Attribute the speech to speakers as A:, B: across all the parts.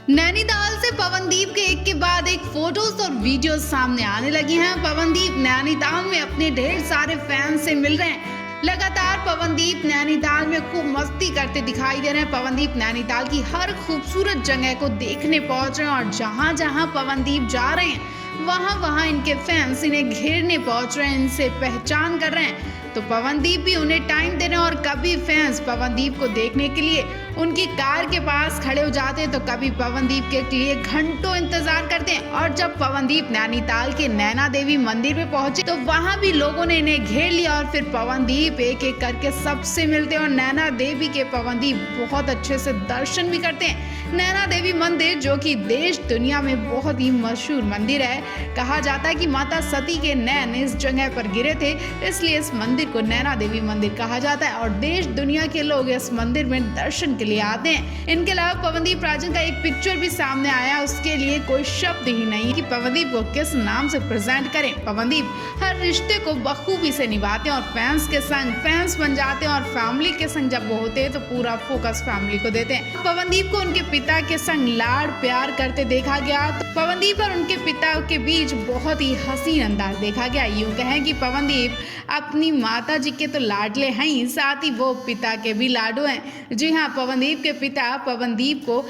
A: नैनीताल से पवनदीप के एक के बाद एक फोटोज और वीडियोस सामने आने लगे हैं। पवनदीप नैनीताल में अपने ढेर सारे फैंस से मिल रहे हैं। लगातार पवनदीप नैनीताल में खूब मस्ती करते दिखाई दे रहे हैं। पवनदीप नैनीताल की हर खूबसूरत जगह को देखने पहुंच रहे हैं और जहां जहां पवनदीप जा रहे हैं वहां वहां इनके फैंस इन्हें घेरने पहुंच रहे हैं, इनसे पहचान कर रहे हैं। तो पवनदीप भी उन्हें टाइम दे रहे हैं और कभी फैंस पवनदीप को देखने के लिए उनकी कार के पास खड़े हो जाते हैं तो कभी पवनदीप के लिए घंटों इंतजार करते हैं। और जब पवनदीप नैनीताल के नैना देवी मंदिर में पहुंचे तो वहां भी लोगों ने इन्हें घेर लिया और फिर पवनदीप एक एक करके सबसे मिलते हैं और नैना देवी के पवनदीप बहुत अच्छे से दर्शन भी करते हैं। नैना देवी मंदिर जो कि देश दुनिया में बहुत ही मशहूर मंदिर है, कहा जाता है कि माता सती के नैन इस जगह पर गिरे थे, इसलिए इस मंदिर को नैना देवी मंदिर कहा जाता है और देश दुनिया के लोग इस मंदिर में दर्शन के लिए आते हैं। इनके अलावा पवनदीप राजन का एक पिक्चर भी सामने आया, उसके लिए कोई शब्द ही नहीं कि पवनदीप को किस नाम से प्रेजेंट करें। पवनदीप हर रिश्ते को बखूबी से निभाते हैं और फैंस के संग फैंस बन जाते हैं और फैमिली के संग जब वो होते हैं तो पूरा फोकस फैमिली को देते हैं। पवनदीप को उनके पिता के संग लाड़ प्यार करते देखा गया तो पवनदीप और उनके पिता के बीच बहुत ही हसीन अंदाज देखा गया। यूं कहें कि पवनदीप अपनी माता जी के तो लाडले हैं ही, साथ ही वो पिता के भी लाडो हैं। जी हाँ, पवनदीप के पिता पवनदीप को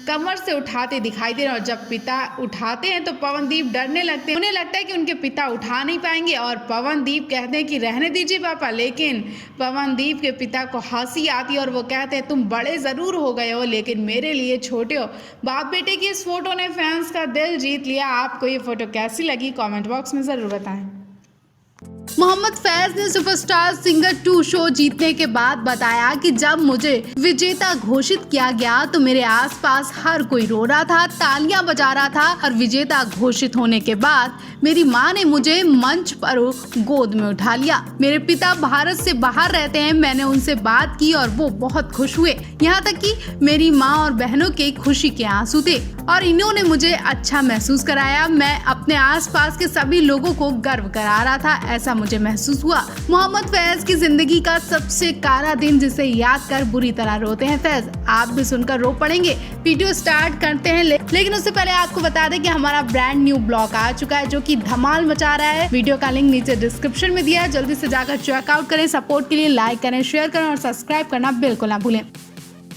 A: कमर से उठाते दिखाई दे रहे हैं और जब पिता उठाते हैं तो पवनदीप डरने लगते हैं। उन्हें लगता है कि उनके पिता उठा नहीं पाएंगे और पवनदीप कहते हैं कि रहने दीजिए पापा, लेकिन पवनदीप के पिता को हंसी आती है और वो कहते हैं तुम बड़े ज़रूर हो गए हो लेकिन मेरे लिए छोटे हो। बाप बेटे की इस फोटो ने फैंस का दिल जीत लिया। आपको ये फोटो कैसी लगी कॉमेंट बॉक्स में ज़रूर बताएं। मोहम्मद फैज ने सुपरस्टार सिंगर 2 शो जीतने के बाद बताया कि जब मुझे विजेता घोषित किया गया तो मेरे आसपास हर कोई रो रहा था, तालियां बजा रहा था और विजेता घोषित होने के बाद मेरी मां ने मुझे मंच पर गोद में उठा लिया। मेरे पिता भारत से बाहर रहते हैं, मैंने उनसे बात की और वो बहुत खुश हुए। यहाँ तक कि मेरी माँ और बहनों के खुशी के आंसू थे और इन्होंने मुझे अच्छा महसूस कराया। मैं अपने आसपास के सभी लोगों को गर्व करा रहा था, ऐसा मुझे महसूस हुआ। मोहम्मद फैज की जिंदगी का सबसे काला दिन जिसे याद कर बुरी तरह रोते हैं फैज। आप भी सुनकर रो पड़ेंगे। वीडियो स्टार्ट करते हैं लेकिन उससे पहले आपको बता दें कि हमारा ब्रांड न्यू ब्लॉग आ चुका है जो कि धमाल मचा रहा है। वीडियो का लिंक नीचे डिस्क्रिप्शन में दिया है, जल्दी से जाकर चेकआउट करें। सपोर्ट के लिए लाइक करें, शेयर करें और सब्सक्राइब करना बिल्कुल ना भूलें।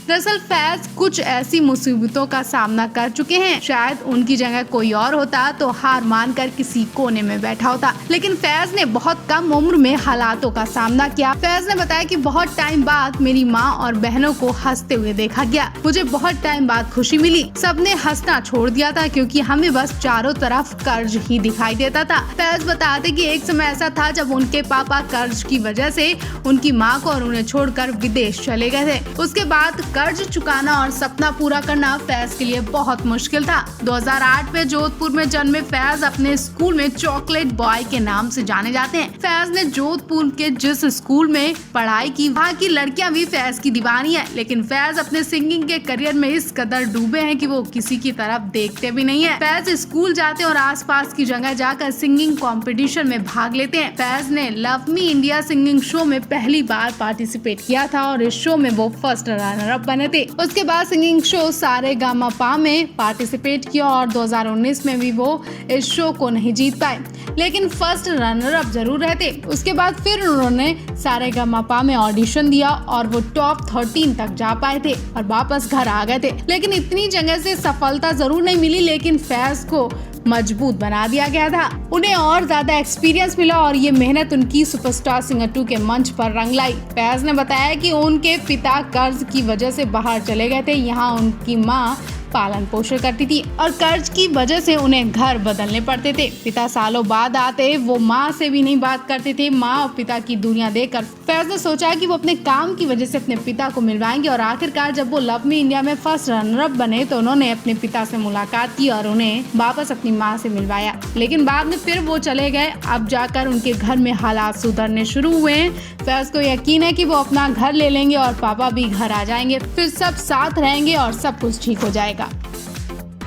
A: दरअसल फैज कुछ ऐसी मुसीबतों का सामना कर चुके हैं, शायद उनकी जगह कोई और होता तो हार मानकर किसी कोने में बैठा होता, लेकिन फैज ने बहुत कम उम्र में हालातों का सामना किया। फैज ने बताया कि बहुत टाइम बाद मेरी माँ और बहनों को हंसते हुए देखा गया, मुझे बहुत टाइम बाद खुशी मिली। सबने हंसना छोड़ दिया था क्योंकि हमें बस चारों तरफ कर्ज ही दिखाई देता था। फैज बताते कि एक समय ऐसा था जब उनके पापा कर्ज की वजह से उनकी माँ को और उन्हें छोड़कर विदेश चले गए थे। उसके बाद कर्ज चुकाना और सपना पूरा करना फैज के लिए बहुत मुश्किल था। 2008 में जोधपुर में जन्मे फैज अपने स्कूल में चॉकलेट बॉय के नाम से जाने जाते हैं। फैज ने जोधपुर के जिस स्कूल में पढ़ाई की वहाँ की लड़कियां भी फैज की दीवानी है, लेकिन फैज अपने सिंगिंग के करियर में इस कदर डूबे हैं कि वो किसी की तरफ देखते भी नहीं है। फैज स्कूल जाते हैं और आसपास की जगह जाकर सिंगिंग कंपटीशन में भाग लेते हैं। फैज ने love me India singing show में पहली बार पार्टिसिपेट किया था और इस शो में वो फर्स्ट रनर अप बने थे। उसके बाद सिंगिंग शो सारेगामापा में पार्टिसिपेट किया और 2019 में भी वो इस शो को नहीं जीत पाए, लेकिन फर्स्ट रनर अप जरूर रहते। उसके बाद फिर उन्होंने सारेगामापा में ऑडिशन दिया और वो टॉप 13 तक जा पाए थे और वापस घर आ गए थे। लेकिन इतनी जगह से सफलता जरूर नहीं मिली, लेकिन फैज को मजबूत बना दिया गया था। उन्हें और ज्यादा एक्सपीरियंस मिला और ये मेहनत उनकी सुपरस्टार सिंगर 2 के मंच पर रंग लाई। फैज ने बताया कि उनके पिता कर्ज की वजह से बाहर चले गए थे, यहाँ उनकी माँ पालन पोषण करती थी और कर्ज की वजह से उन्हें घर बदलने पड़ते थे। पिता सालों बाद आते, वो माँ से भी नहीं बात करते थे। माँ और पिता की दुनिया देखकर फैज ने सोचा कि वो अपने काम की वजह से अपने पिता को मिलवाएंगे और आखिरकार जब वो लव मी इंडिया में फर्स्ट रनर अप बने तो उन्होंने अपने पिता से मुलाकात की और उन्हें वापस अपनी माँ से मिलवाया, लेकिन बाद में फिर वो चले गए। अब जाकर उनके घर में हालात सुधरने शुरू हुए हैं। फैज को यकीन है कि वो अपना घर ले लेंगे और पापा भी घर आ जाएंगे, फिर सब साथ रहेंगे और सब कुछ ठीक हो जाएगा।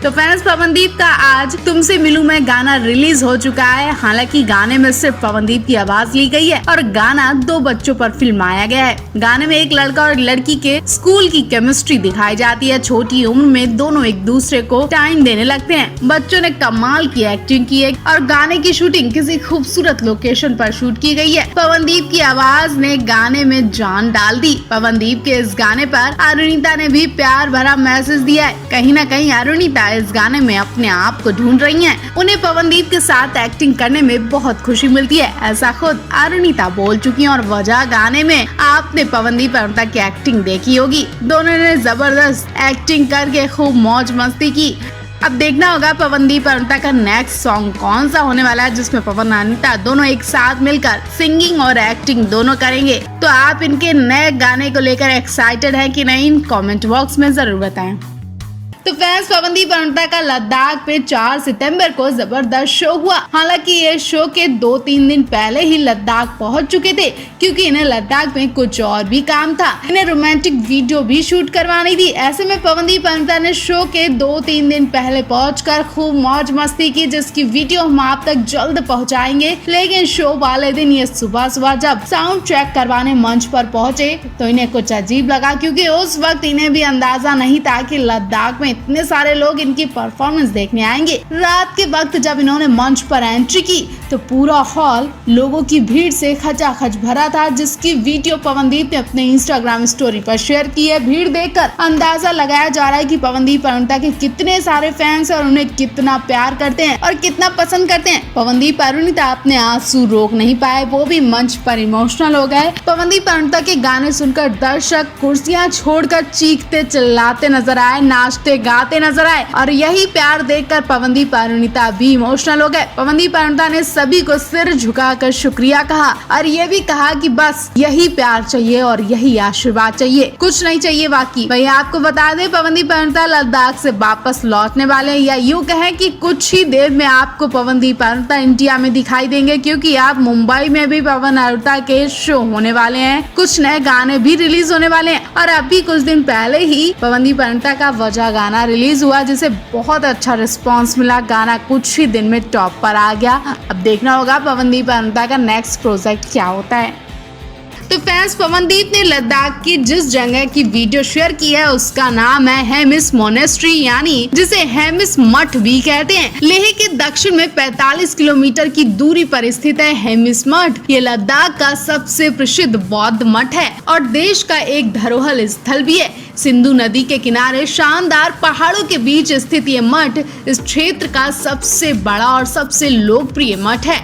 A: तो फैंस, पवनदीप का आज तुमसे मिलूं मैं गाना रिलीज हो चुका है। हालांकि गाने में सिर्फ पवनदीप की आवाज ली गई है और गाना 2 बच्चों पर फिल्माया गया है। गाने में एक लड़का और लड़की के स्कूल की केमिस्ट्री दिखाई जाती है। छोटी उम्र में दोनों एक दूसरे को टाइम देने लगते हैं। बच्चों ने कमाल की एक्टिंग की है और गाने की शूटिंग किसी खूबसूरत लोकेशन पर शूट की गई है। पवनदीप की आवाज ने गाने में जान डाल दी। पवनदीप के इस गाने पर अरुणिता ने भी प्यार भरा मैसेज दिया है। कहीं न कहीं अरुणिता इस गाने में अपने आप को ढूंढ रही हैं। उन्हें पवनदीप के साथ एक्टिंग करने में बहुत खुशी मिलती है, ऐसा खुद अरुणिता बोल चुकी हैं। और वजह, गाने में आपने पवनदीप और अरुणिता की एक्टिंग देखी होगी। दोनों ने जबरदस्त एक्टिंग करके खूब मौज मस्ती की। अब देखना होगा पवनदीप और अरुणिता का नेक्स्ट सॉन्ग कौन सा होने वाला है, जिसमें पवन और अरुणिता दोनों एक साथ मिलकर सिंगिंग और एक्टिंग दोनों करेंगे। तो आप इनके नए गाने को लेकर एक्साइटेड हैं कि नहीं, कमेंट बॉक्स में जरूर बताएं। तो फैंस, पवनदीप और अरुणिता का लद्दाख पे 4 सितंबर को जबरदस्त शो हुआ। हालांकि ये शो के 2-3 दिन पहले ही लद्दाख पहुंच चुके थे, क्योंकि इन्हें लद्दाख में कुछ और भी काम था। इन्हें रोमांटिक वीडियो भी शूट करवानी थी। ऐसे में पवनदीप और अरुणिता ने शो के 2-3 दिन पहले पहुंचकर खूब मौज मस्ती की, जिसकी वीडियो हम आप तक जल्द पहुँचाएंगे। लेकिन शो वाले दिन ये सुबह जब साउंड चेक करवाने मंच पर पहुंचे तो इन्हें कुछ अजीब लगा, क्योंकि उस वक्त इन्हें भी अंदाजा नहीं था कि लद्दाख में इतने सारे लोग इनकी परफॉर्मेंस देखने आएंगे। रात के वक्त जब इन्होंने मंच पर एंट्री की तो पूरा हॉल लोगों की भीड़ से खचाखच भरा था, जिसकी वीडियो पवनदीप ने अपने इंस्टाग्राम स्टोरी पर शेयर की है। भीड़ देखकर अंदाजा लगाया जा रहा है कि पवनदीप और अरुणिता के कितने सारे फैंस हैं और उन्हें कितना प्यार करते हैं और कितना पसंद करते हैं। पवनदीप और अरुणिता अपने आंसू रोक नहीं पाए, वो भी मंच पर इमोशनल हो गए। पवनदीप और अरुणिता के गाने सुनकर दर्शक कुर्सियां छोड़कर चीखते चिल्लाते नजर आए, नाचते गाते नजर आए और यही प्यार देखकर पवनदीप और अरुणिता भी इमोशनल हो गए। पवनदीप और अरुणिता ने सभी को सिर झुकाकर शुक्रिया कहा और ये भी कहा कि बस यही प्यार चाहिए और यही आशीर्वाद चाहिए, कुछ नहीं चाहिए बाकी। वही आपको बता दें, पवनदीप और अरुणिता लद्दाख से वापस लौटने वाले हैं, या यूँ कहें कि कुछ ही देर में आपको पवनदीप और अरुणिता इंडिया में दिखाई देंगे, क्योंकि आप मुंबई में भी पवन और अरुणिता के शो होने वाले हैं। कुछ नए गाने भी रिलीज होने वाले हैं और अभी कुछ दिन पहले ही पवनदीप और अरुणिता का वजह गाना रिलीज हुआ, जिसे बहुत अच्छा रिस्पांस मिला। गाना कुछ ही दिन में टॉप पर आ गया। अब देखना होगा पवनदीप और अरुणिता का नेक्स्ट प्रोजेक्ट क्या होता है। तो फैंस, पवनदीप ने लद्दाख की जिस जगह की वीडियो शेयर की है उसका नाम है हेमिस मोनेस्ट्री, यानी जिसे हेमिस मठ भी कहते हैं। लेह के दक्षिण में 45 किलोमीटर की दूरी पर स्थित है हेमिस मठ। ये लद्दाख का सबसे प्रसिद्ध बौद्ध मठ है और देश का एक धरोहर स्थल भी है। सिंधु नदी के किनारे शानदार पहाड़ों के बीच स्थित ये मठ इस क्षेत्र का सबसे बड़ा और सबसे लोकप्रिय मठ है।